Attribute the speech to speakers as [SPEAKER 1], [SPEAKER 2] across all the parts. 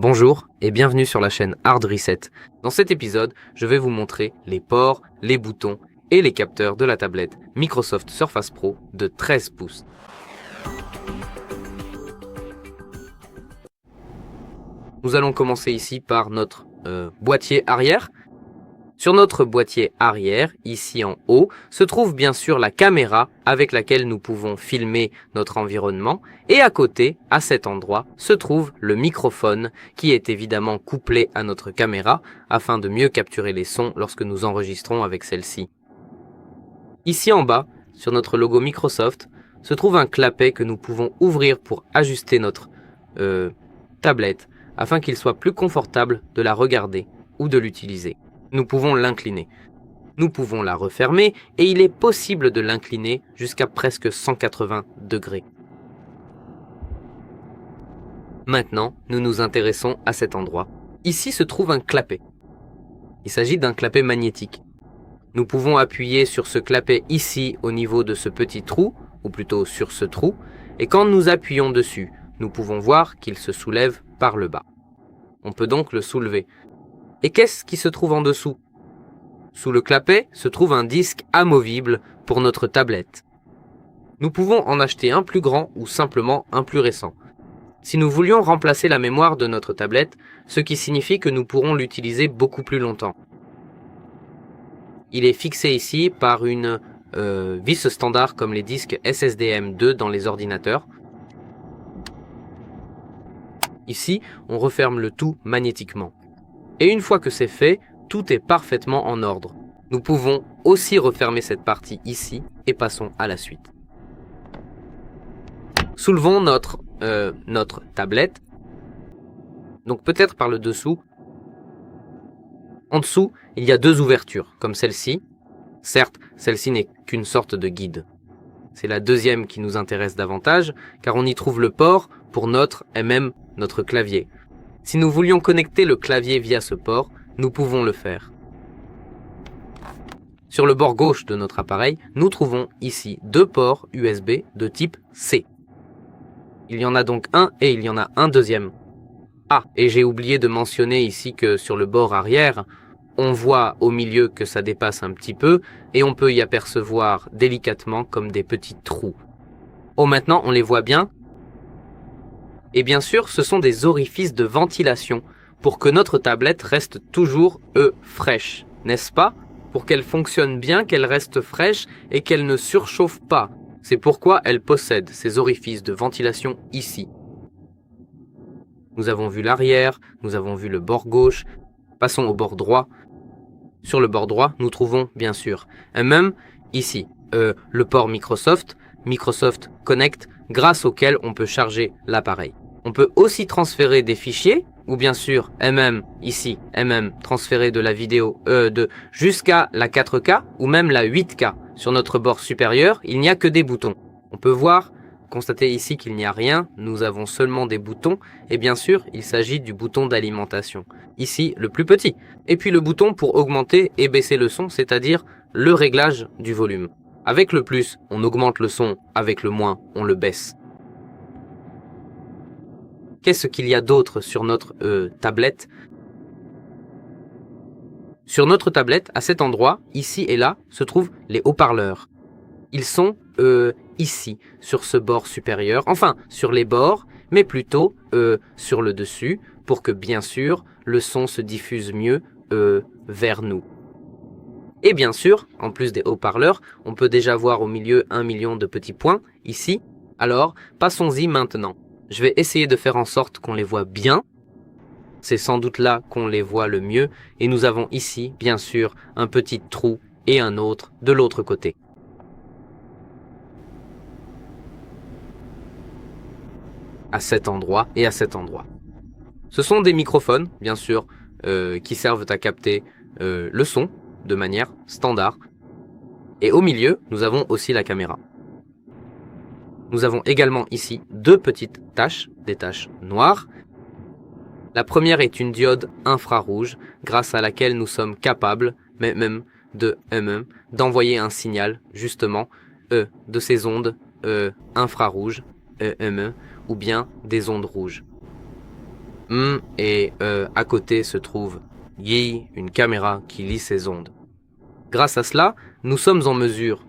[SPEAKER 1] Bonjour et bienvenue sur la chaîne Hard Reset. Dans cet épisode, je vais vous montrer les ports, les boutons et les capteurs de la tablette Microsoft Surface Pro de 13 pouces. Nous allons commencer ici par notre boîtier arrière. Sur notre boîtier arrière, ici en haut, se trouve bien sûr la caméra avec laquelle nous pouvons filmer notre environnement. Et à côté, à cet endroit, se trouve le microphone qui est évidemment couplé à notre caméra afin de mieux capturer les sons lorsque nous enregistrons avec celle-ci. Ici en bas, sur notre logo Microsoft, se trouve un clapet que nous pouvons ouvrir pour ajuster notre tablette afin qu'il soit plus confortable de la regarder ou de l'utiliser. Nous pouvons l'incliner. Nous pouvons la refermer et il est possible de l'incliner jusqu'à presque 180 degrés. Maintenant, nous nous intéressons à cet endroit. Ici se trouve un clapet. Il s'agit d'un clapet magnétique. Nous pouvons appuyer sur ce clapet ici au niveau de ce petit trou, ou plutôt sur ce trou, et quand nous appuyons dessus, nous pouvons voir qu'il se soulève par le bas. On peut donc le soulever. Et qu'est-ce qui se trouve en dessous? Sous le clapet se trouve un disque amovible pour notre tablette. Nous pouvons en acheter un plus grand ou simplement un plus récent. Si nous voulions remplacer la mémoire de notre tablette, ce qui signifie que nous pourrons l'utiliser beaucoup plus longtemps. Il est fixé ici par une vis standard comme les disques SSDM2 dans les ordinateurs. Ici, on referme le tout magnétiquement. Et une fois que c'est fait, tout est parfaitement en ordre. Nous pouvons aussi refermer cette partie ici et passons à la suite. Soulevons notre tablette, donc peut-être par le dessous. En dessous, il y a deux ouvertures, comme celle-ci. Certes, celle-ci n'est qu'une sorte de guide. C'est la deuxième qui nous intéresse davantage, car on y trouve le port pour notre et même notre clavier. Si nous voulions connecter le clavier via ce port, nous pouvons le faire. Sur le bord gauche de notre appareil, nous trouvons ici deux ports USB de type C. Il y en a donc un et il y en a un deuxième. Ah, et j'ai oublié de mentionner ici que sur le bord arrière, on voit au milieu que ça dépasse un petit peu et on peut y apercevoir délicatement comme des petits trous. Oh, maintenant on les voit bien. Et bien sûr, ce sont des orifices de ventilation pour que notre tablette reste toujours fraîche, n'est-ce pas? Pour qu'elle fonctionne bien, qu'elle reste fraîche et qu'elle ne surchauffe pas. C'est pourquoi elle possède ces orifices de ventilation ici. Nous avons vu l'arrière, nous avons vu le bord gauche. Passons au bord droit. Sur le bord droit, nous trouvons bien sûr, et même ici, le port Microsoft Connect, grâce auquel on peut charger l'appareil. On peut aussi transférer des fichiers, ou bien sûr, ici, transférer de la vidéo jusqu'à la 4K ou même la 8K. Sur notre bord supérieur, il n'y a que des boutons. On peut constater ici qu'il n'y a rien, nous avons seulement des boutons, et bien sûr, il s'agit du bouton d'alimentation. Ici, le plus petit. Et puis le bouton pour augmenter et baisser le son, c'est-à-dire le réglage du volume. Avec le plus, on augmente le son, avec le moins, on le baisse. Qu'est-ce qu'il y a d'autre sur notre tablette? Sur notre tablette, à cet endroit, ici et là, se trouvent les haut-parleurs. Ils sont ici, sur ce bord supérieur, enfin sur les bords, mais plutôt sur le dessus, pour que bien sûr, le son se diffuse mieux vers nous. Et bien sûr, en plus des haut-parleurs, on peut déjà voir au milieu 1 million de petits points, ici. Alors, passons-y maintenant. Je vais essayer de faire en sorte qu'on les voit bien. C'est sans doute là qu'on les voit le mieux. Et nous avons ici, bien sûr, un petit trou et un autre de l'autre côté. À cet endroit et à cet endroit. Ce sont des microphones, bien sûr, qui servent à capter le son de manière standard. Et au milieu, nous avons aussi la caméra. Nous avons également ici deux petites taches, des taches noires. La première est une diode infrarouge, grâce à laquelle nous sommes capables, d'envoyer un signal, justement, de ces ondes infrarouges, ou bien des ondes rouges. Et à côté se trouve Yi, une caméra qui lit ces ondes. Grâce à cela, nous sommes en mesure,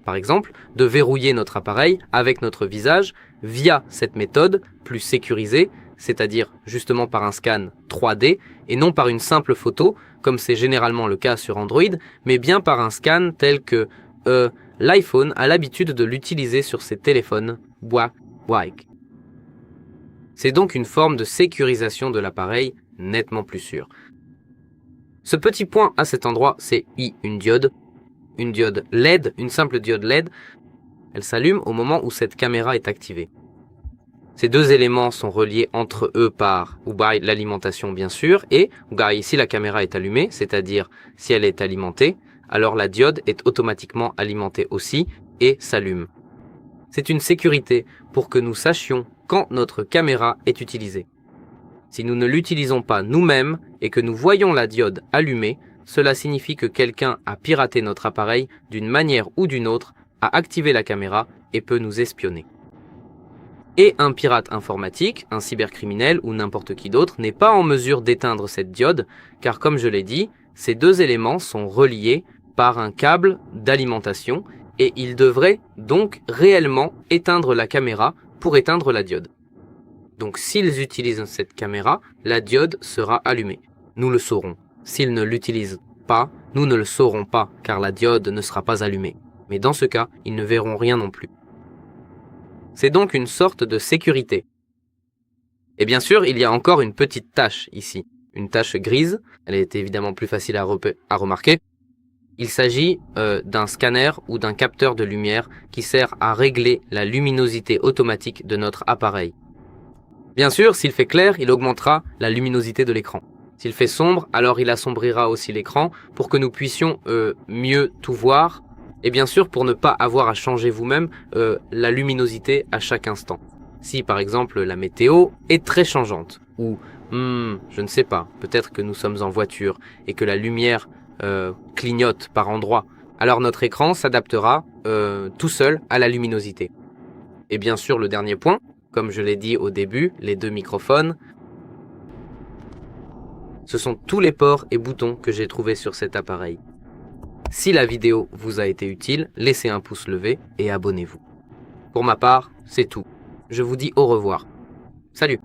[SPEAKER 1] par exemple, de verrouiller notre appareil avec notre visage via cette méthode plus sécurisée, c'est-à-dire justement par un scan 3D et non par une simple photo, comme c'est généralement le cas sur Android, mais bien par un scan tel que l'iPhone a l'habitude de l'utiliser sur ses téléphones Huawei. C'est donc une forme de sécurisation de l'appareil nettement plus sûre. Ce petit point à cet endroit, c'est une diode LED, une simple diode LED. Elle s'allume au moment où cette caméra est activée. Ces deux éléments sont reliés entre eux par l'alimentation bien sûr, et si la caméra est allumée, c'est-à-dire si elle est alimentée, alors la diode est automatiquement alimentée aussi et s'allume. C'est une sécurité pour que nous sachions quand notre caméra est utilisée. Si nous ne l'utilisons pas nous-mêmes et que nous voyons la diode allumée, cela signifie que quelqu'un a piraté notre appareil d'une manière ou d'une autre, a activé la caméra et peut nous espionner. Et un pirate informatique, un cybercriminel ou n'importe qui d'autre n'est pas en mesure d'éteindre cette diode, car comme je l'ai dit, ces deux éléments sont reliés par un câble d'alimentation et ils devraient donc réellement éteindre la caméra pour éteindre la diode. Donc s'ils utilisent cette caméra, la diode sera allumée. Nous le saurons. S'ils ne l'utilisent pas, nous ne le saurons pas, car la diode ne sera pas allumée. Mais dans ce cas, ils ne verront rien non plus. C'est donc une sorte de sécurité. Et bien sûr, il y a encore une petite tache ici. Une tache grise, elle est évidemment plus facile à remarquer. Il s'agit d'un scanner ou d'un capteur de lumière qui sert à régler la luminosité automatique de notre appareil. Bien sûr, s'il fait clair, il augmentera la luminosité de l'écran. S'il fait sombre, alors il assombrira aussi l'écran pour que nous puissions mieux tout voir. Et bien sûr, pour ne pas avoir à changer vous-même la luminosité à chaque instant. Si par exemple la météo est très changeante, ou je ne sais pas, peut-être que nous sommes en voiture et que la lumière clignote par endroits, alors notre écran s'adaptera tout seul à la luminosité. Et bien sûr, le dernier point, comme je l'ai dit au début, les deux microphones, ce sont tous les ports et boutons que j'ai trouvés sur cet appareil. Si la vidéo vous a été utile, laissez un pouce levé et abonnez-vous. Pour ma part, c'est tout. Je vous dis au revoir. Salut!